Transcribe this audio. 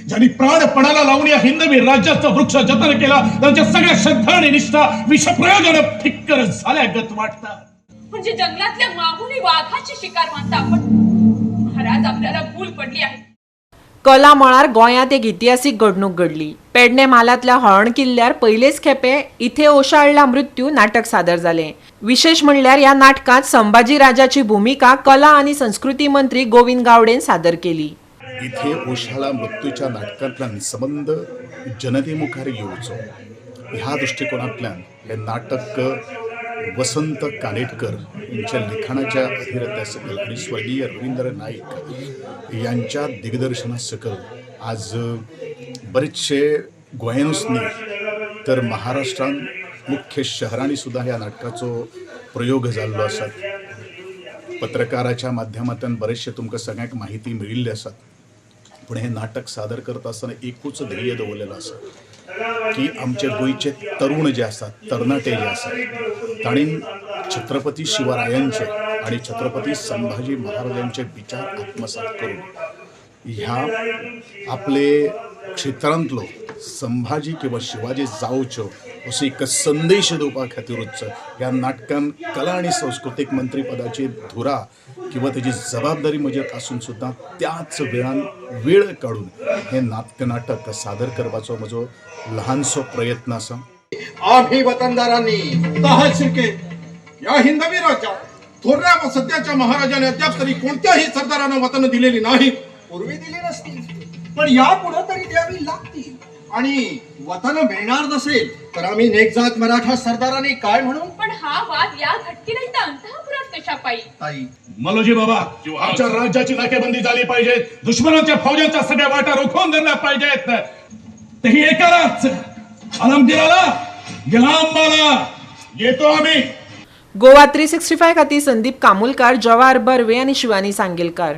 ज्यांनी प्राण पणाला लावून या हिंदवी राज्याचा वृक्ष जतन केला, त्यांच्या सगळ्या श्रद्धा आणि निष्ठा विषप्रयोगानं ठिक्कर झाल्यागत वाटतात. म्हणजे जंगलातल्या मागुनी वाघाची शिकार मानता आपण. महाराज, आपल्याला भूल पडली आहे. कला मळार गोंयांत एक इतिहासीक घडणूक घडली. पेडणे म्हालांतल्या हळण किल्ल्यार पयलेच खेपे इथे ओशाळला मृत्यू नाटक सादर जालें. विशेष म्हणल्यार ह्या नाटकांत संभाजी राजाची भूमिका कला आणि संस्कृती मंत्री गोविंद गावडेन सादर केली. इथे ओशाळा मृत्यूच्या नाटकांतल्यान संबंध जनतेमुखार येवचो ह्या दृष्टिकोनांतल्यान हे नाटक वसंत कानेटकर यांच्या लिखाणाच्या अभिरत्या सकल आणि स्वर्गीय रवींद्र नाईक यांच्या दिग्दर्शना सकल आज बरेचशे गोंयानूच न्ही तर महाराष्ट्रात मुख्य शहरांनी सुद्धा ह्या नाटकाचो प्रयोग जाल्लो आसा. पत्रकाराच्या माध्यमांतल्यान बरेचशे तुमकां सगळ्यांक माहिती मेळिल्ली आसा. पण हे नाटक सादर करता आसतना एकूच ध्येय दवरलेलो आसा की आमचे गोंयचे तरुण जे आसात, तरणाटे जे आसात, तांणी छत्रपती शिवरायांचे आणि छत्रपती संभाजी महाराजांचे विचार आत्मसात करून ह्या आपले क्षेत्रांतलो संभाजी किंवा शिवाजी जावच्यो असो एक संदेश दिवपा खातीरूच ह्या नाटकान कला आणि सांस्कृतिक मंत्री पदाची धुरा किंवा त्याची जबाबदारी म्हजेर आसून सुद्दां त्याच वेळान वेळ काढून हे नाटक सादर करपाचो म्हजो लहानसो प्रयत्न आसा. आम्ही वतनदारांनी तहात शिर्के या हिंदवी राज्यात थोरल्या व सध्याच्या महाराजाने अद्याप तरी कोणत्याही सरदारांना वतन दिलेली नाही. पूर्वी दिली नसतील, पण यापुढे तरी द्यावी लागतील. आणि वतन मिळणार नसेल तर आम्ही नेकजात मराठा सरदारांनी काय म्हणून. पण हा वाद या घटकीला इथं अंतःपुरात कशा पायी. ताई मलोजी बाबा, आमच्या राज्याची नाकेबंदी झाली पाहिजे. दुश्मनांच्या फौजांच्या सगळ्या वाटा रोखून धरल्या पाहिजेत. तेही एकालाच. आलमगीराला, गिलामबाला येतो आम्ही. गोवा 365 खातीर संदीप कामुलकार, जवाहर बर्वे आणि शिवानी सांगेलकार.